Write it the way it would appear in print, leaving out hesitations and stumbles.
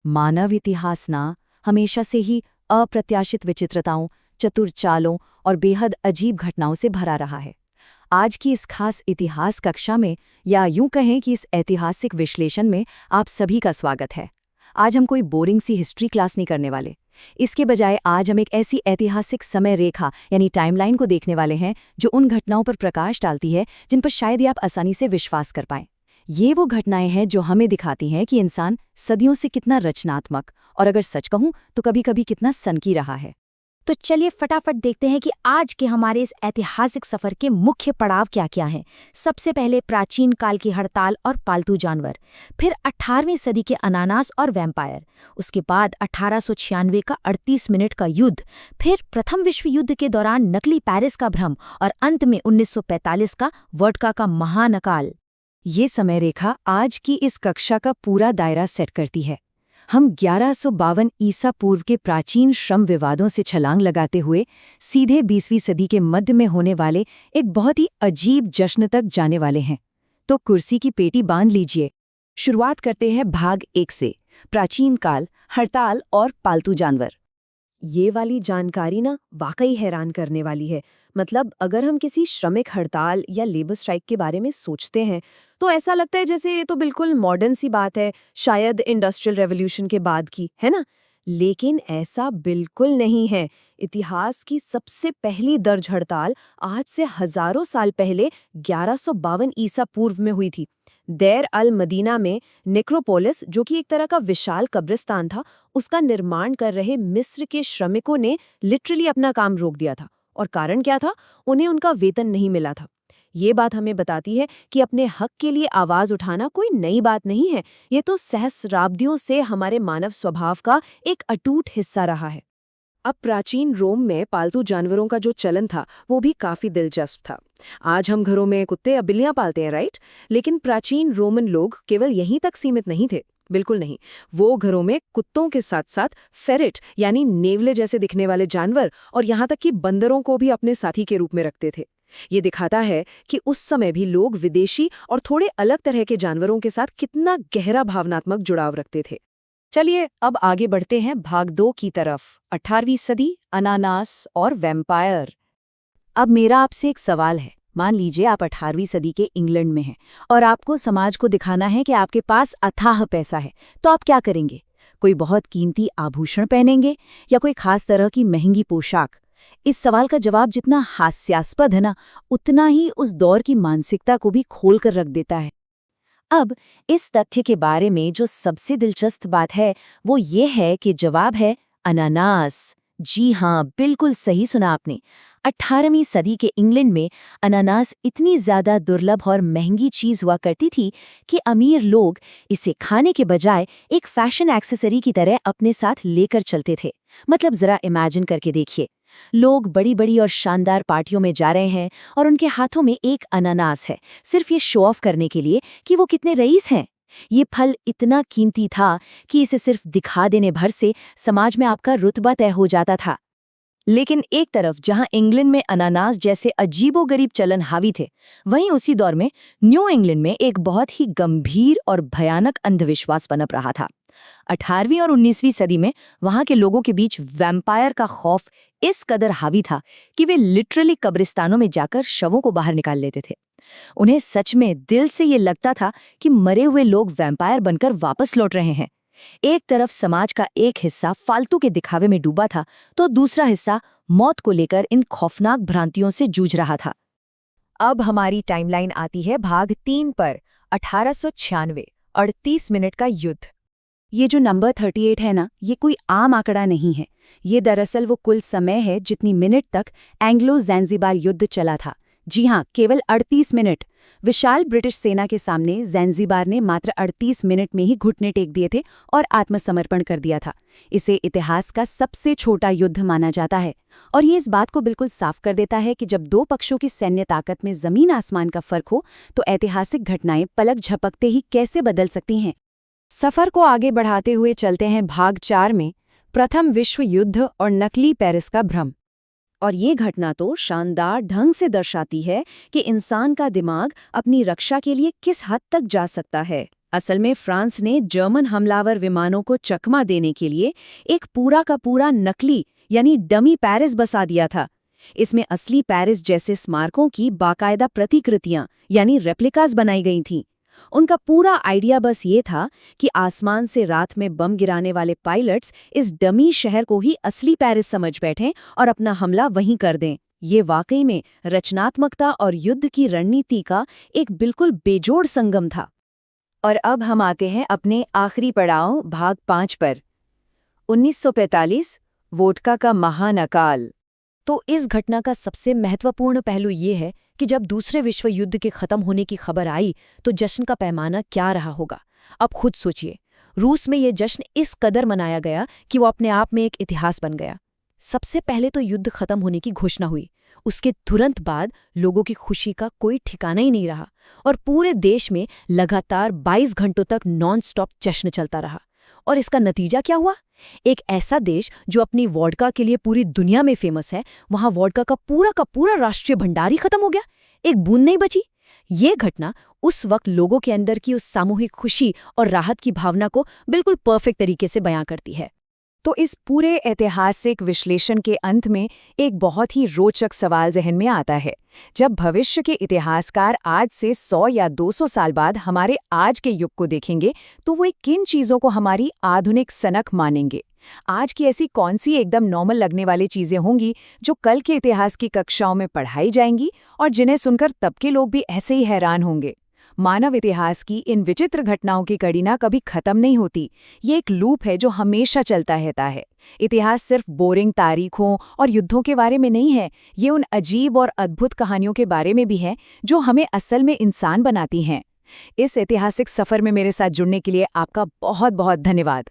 मानव इतिहास ना हमेशा से ही अप्रत्याशित विचित्रताओं, चतुर चालों और बेहद अजीब घटनाओं से भरा रहा है। आज की इस खास इतिहास कक्षा में, या यूं कहें कि इस ऐतिहासिक विश्लेषण में, आप सभी का स्वागत है। आज हम कोई बोरिंग सी हिस्ट्री क्लास नहीं करने वाले। इसके बजाय आज हम एक ऐसी ऐतिहासिक समय रेखा यानी टाइमलाइन को देखने वाले हैं जो उन घटनाओं पर प्रकाश डालती है जिन पर शायद ही आप आसानी से विश्वास कर पाएं। ये वो घटनाएं हैं जो हमें दिखाती हैं कि इंसान सदियों से कितना रचनात्मक और, अगर सच कहूं तो कभी-कभी कितना सनकी रहा है। तो चलिए फटाफट देखते हैं कि आज के हमारे इस ऐतिहासिक सफर के मुख्य पड़ाव क्या-क्या हैं। सबसे पहले प्राचीन काल की हड़ताल और पालतू जानवर, फिर 18वीं सदी के अनानास और वैम्पायर, उसके बाद 1896 का 38 मिनट का युद्ध, फिर प्रथम विश्व युद्ध के दौरान नकली पेरिस का भ्रम और अंत में 1945 का वोडका का महान अकाल। ये समय रेखा आज की इस कक्षा का पूरा दायरा सेट करती है। हम 1152 ईसा पूर्व के प्राचीन श्रम विवादों से छलांग लगाते हुए सीधे 20वीं सदी के मध्य में होने वाले एक बहुत ही अजीब जश्न तक जाने वाले हैं। तो कुर्सी की पेटी बांध लीजिए। शुरुआत करते हैं भाग 1 से, प्राचीन काल, हड़ताल और पालतू जानवर। ये वाली जानकारी ना वाकई हैरान करने वाली है। मतलब अगर हम किसी श्रमिक हड़ताल या लेबर स्ट्राइक के बारे में सोचते हैं तो ऐसा लगता है जैसे ये तो बिल्कुल मॉडर्न सी बात है, शायद इंडस्ट्रियल रेवोल्यूशन के बाद की, है ना? लेकिन ऐसा बिल्कुल नहीं है। इतिहास की सबसे पहली दर्ज हड़ताल आज से हजारों साल पहले 1152 ईसा पूर्व में हुई थी। देर अल मदीना में नेक्रोपोलिस, जो कि एक तरह का विशाल कब्रिस्तान था, उसका निर्माण कर रहे मिस्र के श्रमिकों ने लिटरली अपना काम रोक दिया था। और कारण क्या था? उन्हें उनका वेतन नहीं मिला था। ये बात हमें बताती है कि अपने हक के लिए आवाज उठाना कोई नई बात नहीं है। ये तो सहस्राब्दियों से हमारे मानव स्वभाव का एक अटूट हिस्सा रहा है। अब प्राचीन रोम में पालतू जानवरों का जो चलन था वो भी काफी दिलचस्प था। आज हम घरों में कुत्ते या बिल्लियां पालते हैं, राइट? लेकिन प्राचीन रोमन लोग केवल यहीं तक सीमित नहीं थे। बिल्कुल नहीं। वो घरों में कुत्तों के साथ साथ फेरिट यानी नेवले जैसे दिखने वाले जानवर और यहाँ तक कि बंदरों को भी अपने साथी के रूप में रखते थे। ये दिखाता है कि उस समय भी लोग विदेशी और थोड़े अलग तरह के जानवरों के साथ कितना गहरा भावनात्मक जुड़ाव रखते थे। चलिए अब आगे बढ़ते हैं भाग 2 की तरफ, 18वीं सदी, अनानास और वैम्पायर। अब मेरा आपसे एक सवाल है। मान लीजिए आप 18वीं सदी के इंग्लैंड में हैं और आपको समाज को दिखाना है कि आपके पास अथाह पैसा है, तो आप क्या करेंगे? कोई बहुत कीमती आभूषण पहनेंगे या कोई खास तरह की महंगी पोशाक? इस सवाल का जवाब जितना हास्यास्पद है ना, उतना ही उस दौर की मानसिकता को भी खोल कर रख देता है। अब इस तथ्य के बारे में जो सबसे दिलचस्प बात है वो ये है कि जवाब है अनानास। जी हाँ, बिल्कुल सही सुना आपने। 18वीं सदी के इंग्लैंड में अनानास इतनी ज्यादा दुर्लभ और महंगी चीज हुआ करती थी कि अमीर लोग इसे खाने के बजाय एक फैशन एक्सेसरी की तरह अपने साथ लेकर चलते थे। मतलब जरा इमेजिन करके देखिए, लोग बड़ी बड़ी और शानदार पार्टियों में जा रहे हैं और उनके हाथों में एक अनानास है, सिर्फ ये शो ऑफ करने के लिए कि वो कितने रईस हैं। ये फल इतना कीमती था कि इसे सिर्फ दिखा देने भर से समाज में आपका रुतबा तय हो जाता था। लेकिन एक तरफ जहां इंग्लैंड में अनानास जैसे अजीबोगरीब चलन हावी थे, वहीं उसी दौर में न्यू इंग्लैंड में एक बहुत ही गंभीर और भयानक अंधविश्वास पनप रहा था। 18वीं और 19वीं सदी में वहां के लोगों के बीच वैम्पायर का खौफ इस कदर हावी था कि वे लिटरली कब्रिस्तानों में जाकर शवों को बाहर निकाल लेते थे। उन्हें सच में दिल से ये लगता था कि मरे हुए लोग वैम्पायर बनकर वापस लौट रहे हैं। एक तरफ समाज का एक हिस्सा फालतू के दिखावे में डूबा था, तो दूसरा हिस्सा मौत को लेकर इन खौफनाक भ्रांतियों से जूझ रहा था। अब हमारी टाइमलाइन आती है भाग 3 पर, 1896, 38 मिनट का युद्ध। ये जो नंबर 38 है ना, ये कोई आम आंकड़ा नहीं है। ये दरअसल वो कुल समय है जितनी मिनट तक एंग्लो ज़ैंज़िबार युद्ध चला था। जी हाँ, केवल 38 मिनट। विशाल ब्रिटिश सेना के सामने ज़ैंज़िबार ने मात्र 38 मिनट में ही घुटने टेक दिए थे और आत्मसमर्पण कर दिया था। इसे इतिहास का सबसे छोटा युद्ध माना जाता है और ये इस बात को बिल्कुल साफ कर देता है कि जब दो पक्षों की सैन्य ताकत में जमीन आसमान का फर्क हो तो ऐतिहासिक घटनाएं पलक झपकते ही कैसे बदल सकती हैं। सफर को आगे बढ़ाते हुए चलते हैं भाग 4 में, प्रथम विश्व युद्ध और नकली पेरिस का भ्रम। और ये घटना तो शानदार ढंग से दर्शाती है कि इंसान का दिमाग अपनी रक्षा के लिए किस हद तक जा सकता है। असल में फ्रांस ने जर्मन हमलावर विमानों को चकमा देने के लिए एक पूरा का पूरा नकली यानी डमी पेरिस बसा दिया था। इसमें असली पेरिस जैसे स्मारकों की बाकायदा प्रतिकृतियां यानी रेप्लिकास बनाई गई थीं। उनका पूरा आइडिया बस ये था कि आसमान से रात में बम गिराने वाले पायलट्स इस डमी शहर को ही असली पेरिस समझ बैठें और अपना हमला वहीं कर दें। ये वाकई में रचनात्मकता और युद्ध की रणनीति का एक बिल्कुल बेजोड़ संगम था। और अब हम आते हैं अपने आखिरी पड़ाव भाग 5 पर। 1945 वोडका का महान अकाल। तो इस घटना का सबसे महत्वपूर्ण पहलू ये है कि जब दूसरे विश्व युद्ध के खत्म होने की खबर आई तो जश्न का पैमाना क्या रहा होगा। अब खुद सोचिए, रूस में ये जश्न इस कदर मनाया गया कि वो अपने आप में एक इतिहास बन गया। सबसे पहले तो युद्ध खत्म होने की घोषणा हुई, उसके तुरंत बाद लोगों की खुशी का कोई ठिकाना ही नहीं रहा और पूरे देश में लगातार 22 घंटों तक नॉन स्टॉप जश्न चलता रहा। और इसका नतीजा क्या हुआ? एक ऐसा देश जो अपनी वोडका के लिए पूरी दुनिया में फेमस है, वहां वोडका का पूरा राष्ट्रीय भंडार ही खत्म हो गया, एक बूंद नहीं बची। ये घटना उस वक्त लोगों के अंदर की उस सामूहिक खुशी और राहत की भावना को बिल्कुल परफेक्ट तरीके से बयां करती है। तो इस पूरे ऐतिहासिक विश्लेषण के अंत में एक बहुत ही रोचक सवाल जहन में आता है। जब भविष्य के इतिहासकार आज से 100 या 200 साल बाद हमारे आज के युग को देखेंगे तो वो किन चीज़ों को हमारी आधुनिक सनक मानेंगे? आज की ऐसी कौन सी एकदम नॉर्मल लगने वाली चीज़ें होंगी जो कल के इतिहास की कक्षाओं में पढ़ाई जाएंगी और जिन्हें सुनकर तब के लोग भी ऐसे ही हैरान होंगे? मानव इतिहास की इन विचित्र घटनाओं की कड़ीना कभी खत्म नहीं होती। ये एक लूप है जो हमेशा चलता रहता है। इतिहास सिर्फ बोरिंग तारीखों और युद्धों के बारे में नहीं है, ये उन अजीब और अद्भुत कहानियों के बारे में भी है जो हमें असल में इंसान बनाती हैं। इस ऐतिहासिक सफर में मेरे साथ जुड़ने के लिए आपका बहुत बहुत धन्यवाद।